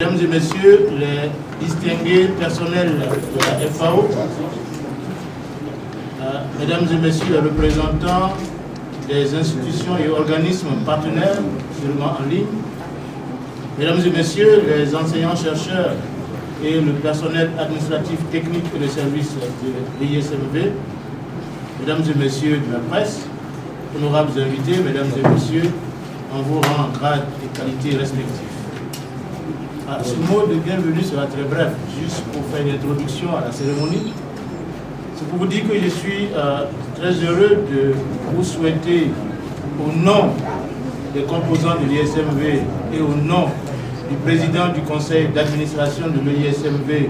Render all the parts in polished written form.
Mesdames et messieurs, les distingués personnels de la FAO, mesdames et messieurs les représentants des institutions et organismes partenaires, seulement en ligne, mesdames et messieurs les enseignants-chercheurs et le personnel administratif, technique et de service de l'ISMV, mesdames et messieurs de la presse, honorables invités, mesdames et messieurs, en vos rangs, grades et qualités respectifs. Ce mot de bienvenue sera très bref, juste pour faire une introduction à la cérémonie. C'est pour vous dire que je suis très heureux de vous souhaiter, au nom des composants de l'ISMV et au nom du président du conseil d'administration de l'ISMV,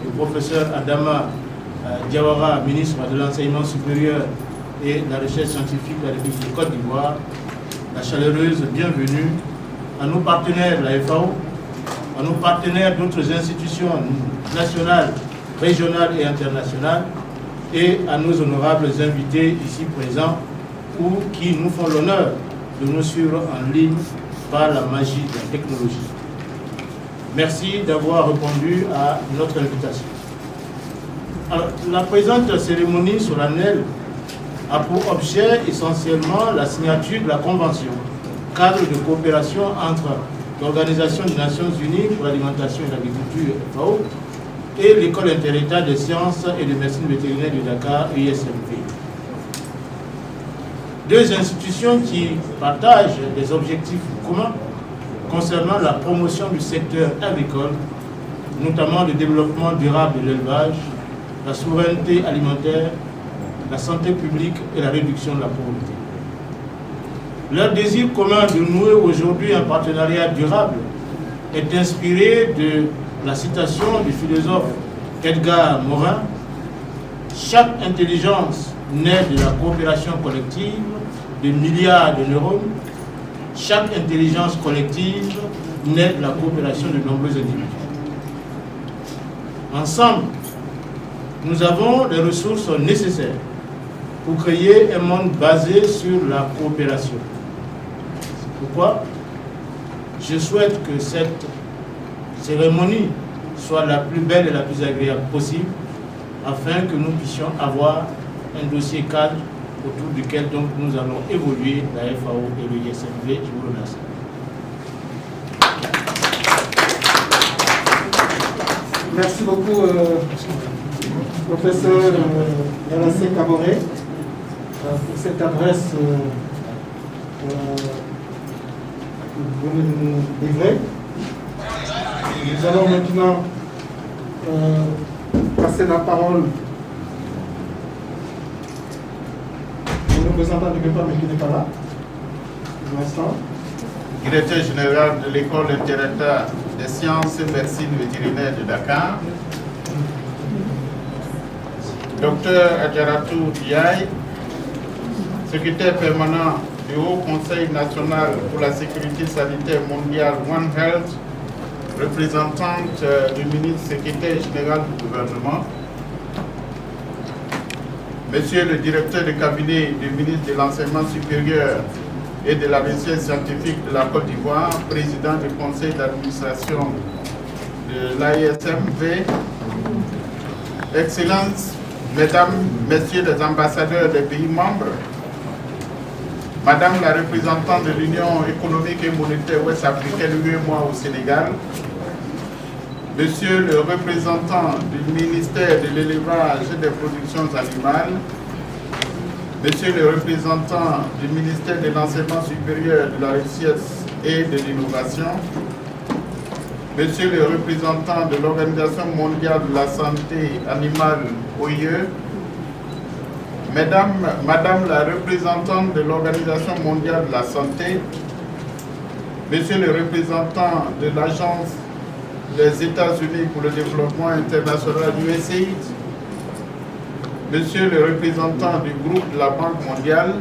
le professeur Adama Diawara, ministre de l'enseignement supérieur et de la recherche scientifique de la République de Côte d'Ivoire, la chaleureuse bienvenue à nos partenaires de la FAO, à nos partenaires d'autres institutions nationales, régionales et internationales, et à nos honorables invités ici présents ou qui nous font l'honneur de nous suivre en ligne par la magie de la technologie. Merci d'avoir répondu à notre invitation. Alors, la présente cérémonie solennelle a pour objet essentiellement la signature de la Convention, cadre de coopération entre l'Organisation des Nations Unies pour l'alimentation et l'agriculture, FAO, et l'École interétat des sciences et de médecine vétérinaire de Dakar, ISMV. Deux institutions qui partagent des objectifs communs concernant la promotion du secteur agricole, notamment le développement durable de l'élevage, la souveraineté alimentaire, la santé publique et la réduction de la pauvreté. Leur désir commun de nouer aujourd'hui un partenariat durable est inspiré de la citation du philosophe Edgar Morin: « Chaque intelligence naît de la coopération collective de milliards de neurones. Chaque intelligence collective naît de la coopération de nombreux individus. » Ensemble, nous avons les ressources nécessaires pour créer un monde basé sur la coopération. Pourquoi? Je souhaite que cette cérémonie soit la plus belle et la plus agréable possible afin que nous puissions avoir un dossier cadre autour duquel donc nous allons évoluer, la FAO et le ISMV. Je vous remercie. Merci beaucoup, professeur Yanassé Kamoré, pour cette adresse que vous venez de nous livrer. Nous allons maintenant passer la parole au représentant du gouvernement qui n'est pas là, pour l'instant. Directeur général de l'École interétat des sciences et médecine vétérinaire de Dakar, Dr Adjaratou Diaye, secrétaire permanent du Haut Conseil national pour la sécurité sanitaire mondiale One Health, représentante du ministre secrétaire général du gouvernement, Monsieur le directeur de cabinet du ministre de l'enseignement supérieur et de la recherche scientifique de la Côte d'Ivoire, président du conseil d'administration de l'ISMV, Excellences, Mesdames, Messieurs les ambassadeurs des pays membres, Madame la représentante de l'Union économique et monétaire ouest-africaine UEMOA au Sénégal, Monsieur le représentant du ministère de l'élevage et des productions animales, Monsieur le représentant du ministère de l'enseignement supérieur, de la recherche et de l'innovation, Monsieur le représentant de l'Organisation mondiale de la santé animale OIE, Madame la représentante de l'Organisation mondiale de la santé, Monsieur le représentant de l'Agence des États-Unis pour le développement international USAID, Monsieur le représentant du groupe de la Banque mondiale,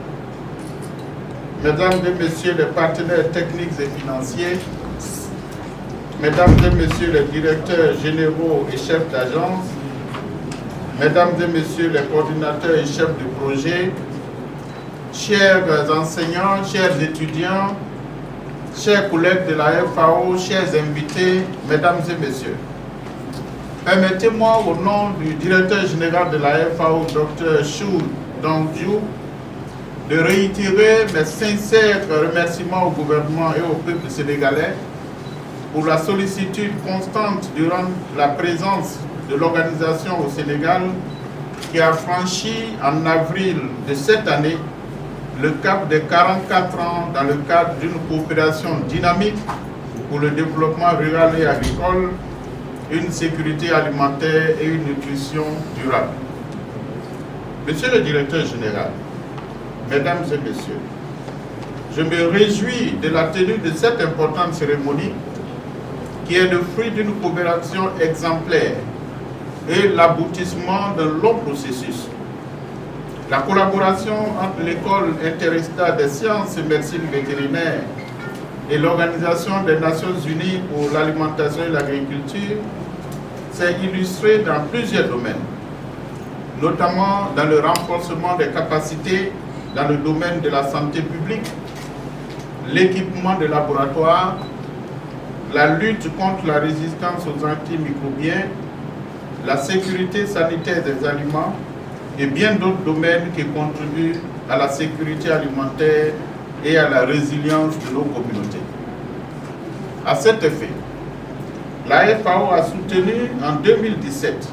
Mesdames et Messieurs les partenaires techniques et financiers, Mesdames et Messieurs les directeurs généraux et chefs d'agence, Mesdames et Messieurs les coordinateurs et chefs de projet, chers enseignants, chers étudiants, chers collègues de la FAO, chers invités, mesdames et messieurs, permettez-moi au nom du directeur général de la FAO, Dr. Chou Dongdiou, de réitérer mes sincères remerciements au gouvernement et au peuple sénégalais pour la sollicitude constante durant la présence de l'organisation au Sénégal qui a franchi en avril de cette année le cap des 44 ans dans le cadre d'une coopération dynamique pour le développement rural et agricole, une sécurité alimentaire et une nutrition durable. Monsieur le directeur général, mesdames et messieurs, je me réjouis de la tenue de cette importante cérémonie qui est le fruit d'une coopération exemplaire et l'aboutissement d'un long processus. La collaboration entre l'École interétat des sciences et médecine vétérinaire et l'Organisation des Nations Unies pour l'alimentation et l'agriculture s'est illustrée dans plusieurs domaines, notamment dans le renforcement des capacités dans le domaine de la santé publique, l'équipement de laboratoires, la lutte contre la résistance aux antimicrobiens, la sécurité sanitaire des aliments et bien d'autres domaines qui contribuent à la sécurité alimentaire et à la résilience de nos communautés. À cet effet, la FAO a soutenu en 2017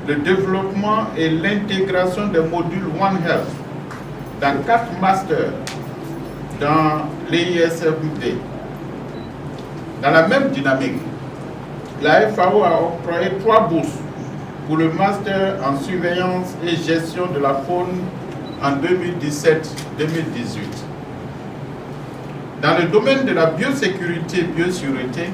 le développement et l'intégration des modules One Health dans 4 masters dans l'ISMD. Dans la même dynamique, la FAO a octroyé 3 bourses pour le master en surveillance et gestion de la faune en 2017-2018. Dans le domaine de la biosécurité et biosécurité,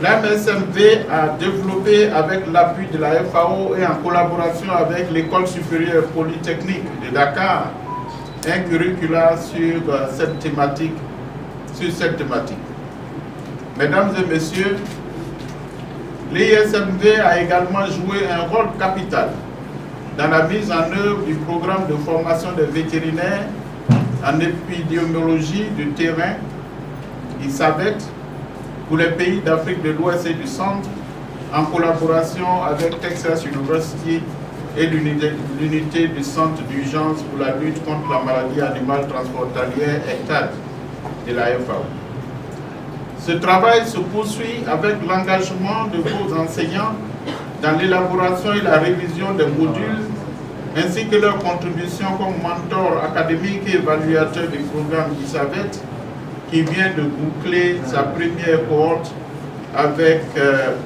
l'AMSMV a développé avec l'appui de la FAO et en collaboration avec l'École supérieure polytechnique de Dakar un curricula sur cette thématique. Mesdames et messieurs, l'ISMV a également joué un rôle capital dans la mise en œuvre du programme de formation des vétérinaires en épidémiologie du terrain, ISAVET, pour les pays d'Afrique de l'Ouest et du Centre, en collaboration avec Texas University et l'unité du Centre d'urgence pour la lutte contre la maladie animale transfrontalière ECTAD de la FAO. Ce travail se poursuit avec l'engagement de vos enseignants dans l'élaboration et la révision des modules, ainsi que leur contribution comme mentor académique et évaluateur du programme ISAVET, qui vient de boucler sa première cohorte avec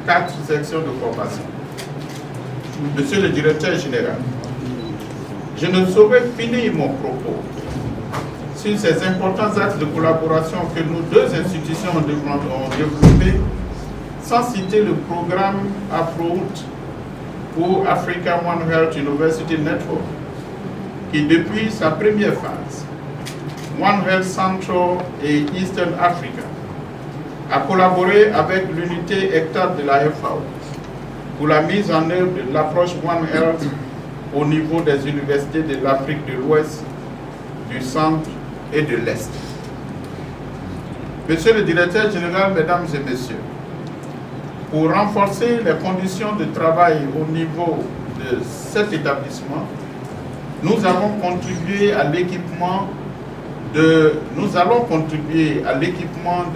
4 sections de formation. Monsieur le directeur général, je ne saurais finir mon propos sur ces importants axes de collaboration que nos 2 institutions ont développés, sans citer le programme AfroRoute ou Africa One Health University Network, qui depuis sa première phase, One Health Central et Eastern Africa, a collaboré avec l'unité ECTAD de la FAO pour la mise en œuvre de l'approche One Health au niveau des universités de l'Afrique de l'Ouest, du Centre et de l'Est. Monsieur le directeur général, mesdames et messieurs, pour renforcer les conditions de travail au niveau de cet établissement, nous allons contribuer à l'équipement de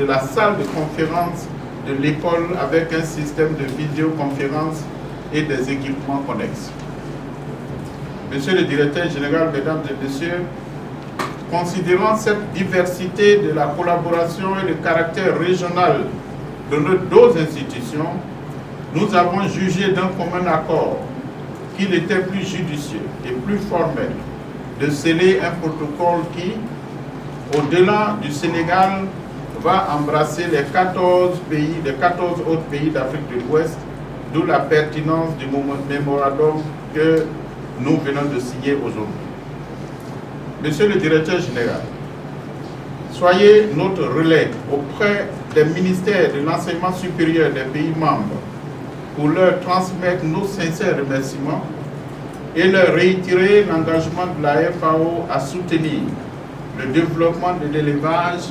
la salle de conférence de l'école avec un système de vidéoconférence et des équipements connexes. Monsieur le directeur général, mesdames et messieurs, considérant cette diversité de la collaboration et le caractère régional de nos 2 institutions, nous avons jugé d'un commun accord qu'il était plus judicieux et plus formel de sceller un protocole qui, au-delà du Sénégal, va embrasser les 14 autres pays d'Afrique de l'Ouest, d'où la pertinence du mémorandum que nous venons de signer aujourd'hui. Monsieur le directeur général, soyez notre relais auprès des ministères de l'enseignement supérieur des pays membres pour leur transmettre nos sincères remerciements et leur réitérer l'engagement de la FAO à soutenir le développement de l'élevage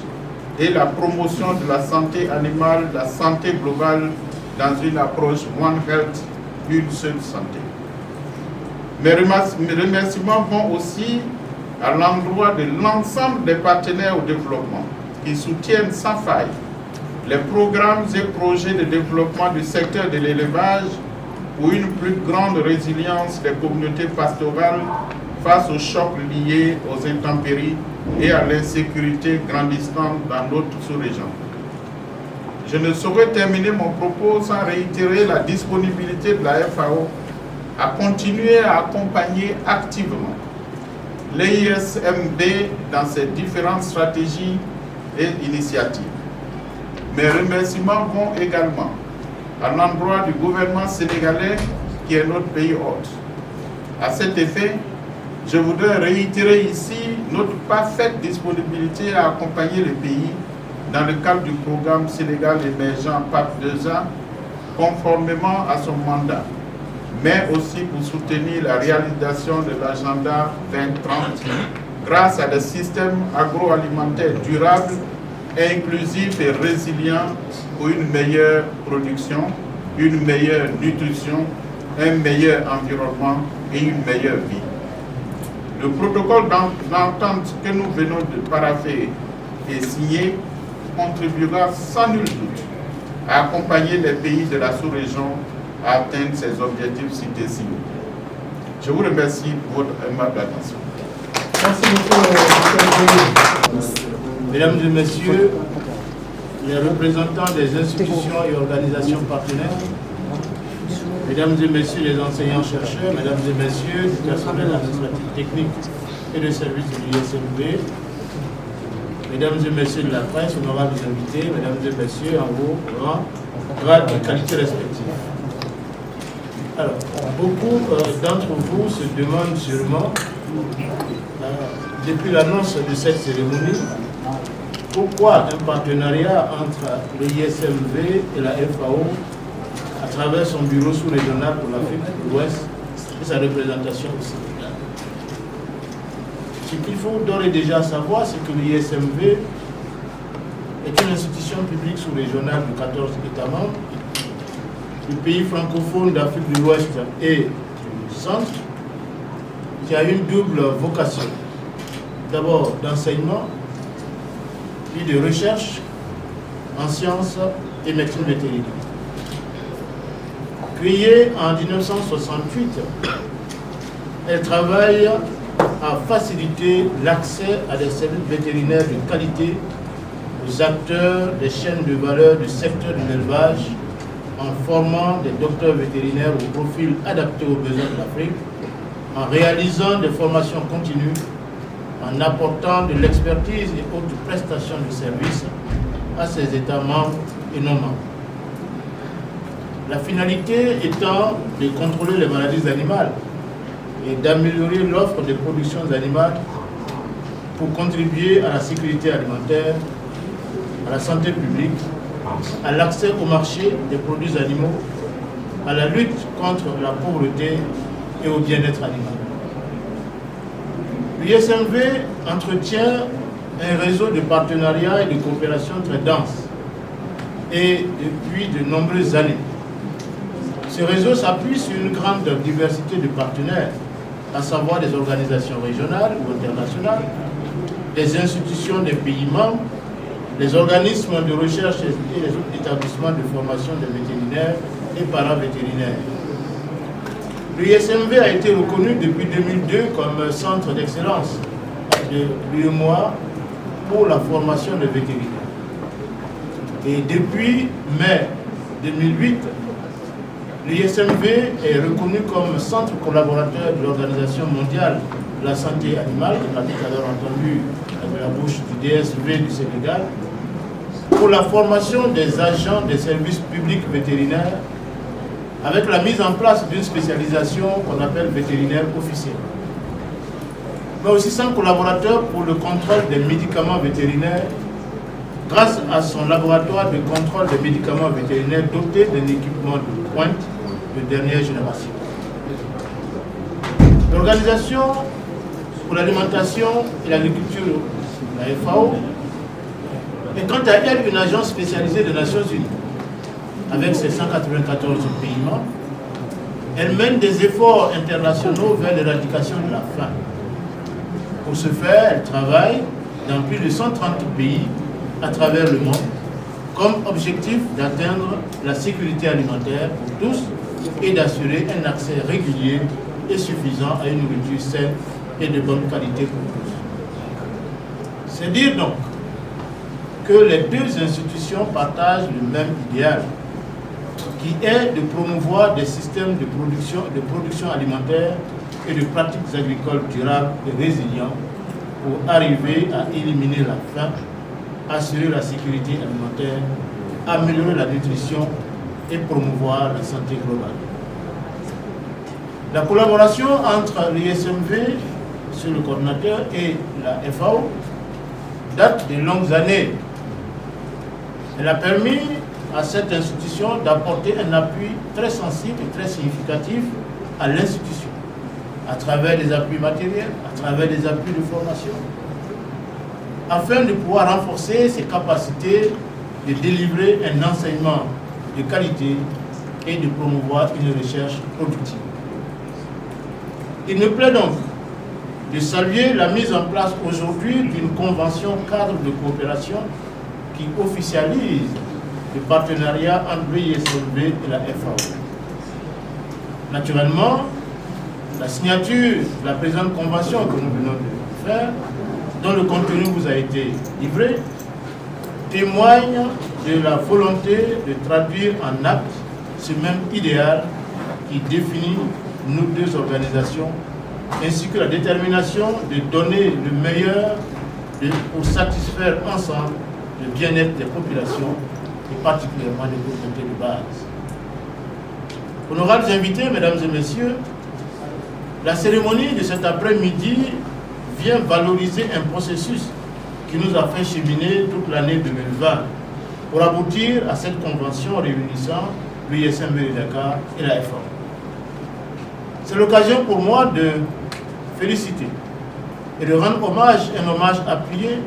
et la promotion de la santé animale, la santé globale dans une approche One Health, une seule santé. Mes remerciements vont aussi à l'endroit de l'ensemble des partenaires au développement qui soutiennent sans faille les programmes et projets de développement du secteur de l'élevage pour une plus grande résilience des communautés pastorales face aux chocs liés aux intempéries et à l'insécurité grandissante dans notre sous-région. Je ne saurais terminer mon propos sans réitérer la disponibilité de la FAO à continuer à accompagner activement l'ISMB dans ses différentes stratégies et initiatives. Mes remerciements vont également à l'endroit du gouvernement sénégalais qui est notre pays hôte. À cet effet, je voudrais réitérer ici notre parfaite disponibilité à accompagner le pays dans le cadre du programme Sénégal émergent PAP 2A, conformément à son mandat, mais aussi pour soutenir la réalisation de l'agenda 2030 grâce à des systèmes agroalimentaires durables, inclusifs et résilients pour une meilleure production, une meilleure nutrition, un meilleur environnement et une meilleure vie. Le protocole d'entente que nous venons de parapher et signer contribuera sans nul doute à accompagner les pays de la sous-région à atteindre ces objectifs cités ci-haut. Je vous remercie pour votre aimable attention. Merci beaucoup, Mesdames et Messieurs, les représentants des institutions et organisations partenaires, Mesdames et Messieurs les enseignants-chercheurs, Mesdames et Messieurs du personnel administratif technique et de services de l'ISMB, Mesdames et Messieurs de la presse, honorables invités, Mesdames et Messieurs en vos rangs, grades et qualités respectives. Alors, beaucoup d'entre vous se demandent sûrement, depuis l'annonce de cette cérémonie, pourquoi un partenariat entre le ISMB et la FAO à travers son bureau sous-régional pour l'Afrique de l'Ouest et sa représentation au Sénégal. Ce qu'il faut d'ores et déjà savoir, c'est que l'ISMB est une institution publique sous-régionale de 14 États membres, du pays francophone d'Afrique de l'Ouest et du centre, qui a une double vocation. D'abord d'enseignement, puis de recherche en sciences et médecine vétérinaire. Créée en 1968, elle travaille à faciliter l'accès à des services vétérinaires de qualité aux acteurs des chaînes de valeur du secteur de l'élevage en formant des docteurs vétérinaires au profil adapté aux besoins de l'Afrique, en réalisant des formations continues, en apportant de l'expertise et autres prestations de services à ses États membres et non membres. La finalité étant de contrôler les maladies animales et d'améliorer l'offre de productions animales pour contribuer à la sécurité alimentaire, à la santé publique, à l'accès au marché des produits animaux, à la lutte contre la pauvreté et au bien-être animal. L'ISMB entretient un réseau de partenariats et de coopération très dense et depuis de nombreuses années. Ce réseau s'appuie sur une grande diversité de partenaires, à savoir des organisations régionales ou internationales, des institutions des pays membres, les organismes de recherche et les autres établissements de formation des vétérinaires et paravétérinaires. L'ISMB a été reconnu depuis 2002 comme centre d'excellence de l'UEMOA pour la formation des vétérinaires. Et depuis mai 2008, l'ISMB est reconnu comme centre collaborateur de l'Organisation mondiale de la santé animale, qu'on a tout à l'heure entendu de la bouche du DSV du Sénégal, pour la formation des agents des services publics vétérinaires, avec la mise en place d'une spécialisation qu'on appelle vétérinaire officiel. Mais aussi 100 collaborateurs pour le contrôle des médicaments vétérinaires, grâce à son laboratoire de contrôle des médicaments vétérinaires doté d'un équipement de pointe de dernière génération. L'Organisation pour l'alimentation et l'agriculture, la FAO, Et quant à elle, une agence spécialisée des Nations Unies, avec ses 194 pays membres, elle mène des efforts internationaux vers l'éradication de la faim. Pour ce faire, elle travaille dans plus de 130 pays à travers le monde, comme objectif d'atteindre la sécurité alimentaire pour tous et d'assurer un accès régulier et suffisant à une nourriture saine et de bonne qualité pour tous. C'est dire donc que les deux institutions partagent le même idéal, qui est de promouvoir des systèmes de production alimentaire et de pratiques agricoles durables et résilients pour arriver à éliminer la faim, assurer la sécurité alimentaire, améliorer la nutrition et promouvoir la santé globale. La collaboration entre l'ISMV, sur le coordinateur, et la FAO date de longues années. Elle a permis à cette institution d'apporter un appui très sensible et très significatif à l'institution, à travers des appuis matériels, à travers des appuis de formation, afin de pouvoir renforcer ses capacités de délivrer un enseignement de qualité et de promouvoir une recherche productive. Il me plaît donc de saluer la mise en place aujourd'hui d'une convention cadre de coopération qui officialise le partenariat entre l'ISMV et la FAO. Naturellement, la signature de la présente convention que nous venons de faire, dont le contenu vous a été livré, témoigne de la volonté de traduire en acte ce même idéal qui définit nos deux organisations, ainsi que la détermination de donner le meilleur pour satisfaire ensemble le bien-être des populations et particulièrement des communautés de base. Honorables invités, mesdames et messieurs, la cérémonie de cet après-midi vient valoriser un processus qui nous a fait cheminer toute l'année 2020 pour aboutir à cette convention réunissant l'ISMV de Dakar et la FAO. C'est l'occasion pour moi de féliciter et de rendre un hommage appuyé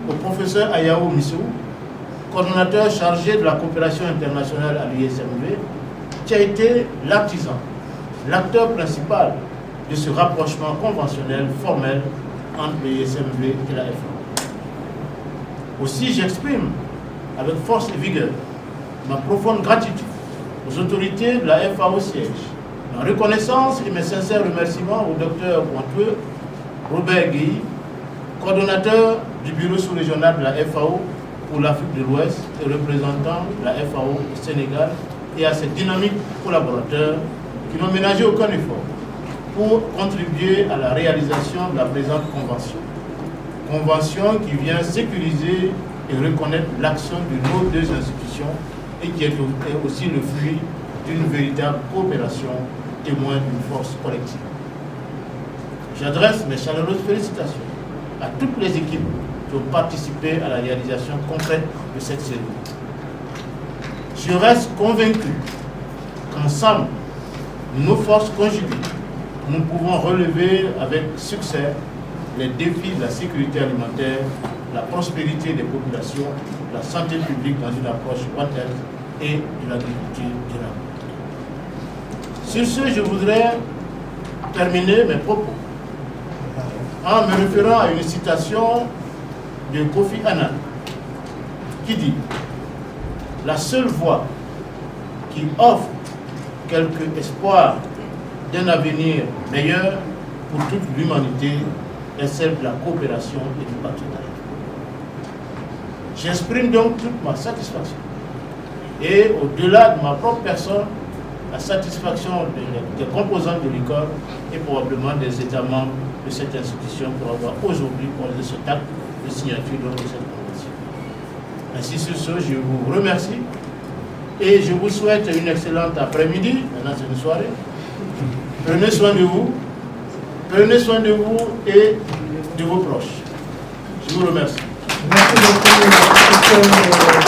au professeur Ayao Missou, coordonnateur chargé de la coopération internationale à l'ISMV, qui a été l'artisan, l'acteur principal de ce rapprochement conventionnel formel entre l'ISMV et la FAO. Aussi, j'exprime avec force et vigueur ma profonde gratitude aux autorités de la FAO siège, en reconnaissance et mes sincères remerciements au Dr Pointeux Robert Guy, coordonnateur du bureau sous-régional de la FAO pour l'Afrique de l'Ouest et représentant la FAO au Sénégal, et à ses dynamiques collaborateurs qui n'ont ménagé aucun effort pour contribuer à la réalisation de la présente convention. Convention qui vient sécuriser et reconnaître l'action de nos deux institutions et qui est aussi le fruit d'une véritable coopération, témoin d'une force collective. J'adresse mes chaleureuses félicitations à toutes les équipes qui ont participé à la réalisation concrète de cette cérémonie. Je reste convaincu qu'ensemble, nos forces conjuguées, nous pouvons relever avec succès les défis de la sécurité alimentaire, la prospérité des populations, la santé publique dans une approche One Health et de l'agriculture durable. Sur ce, je voudrais terminer mes propos en me référant à une citation de Kofi Annan qui dit « La seule voie qui offre quelque espoir d'un avenir meilleur pour toute l'humanité est celle de la coopération et du partenariat. » J'exprime donc toute ma satisfaction et au-delà de ma propre personne, la satisfaction des composantes de l'ICOR et probablement des États membres de cette institution pour avoir aujourd'hui posé cet acte de signature de cette convention. Ainsi, sur ce, je vous remercie et je vous souhaite une excellente après-midi. Maintenant, c'est une soirée. Prenez soin de vous. Prenez soin de vous et de vos proches. Je vous remercie. Merci beaucoup.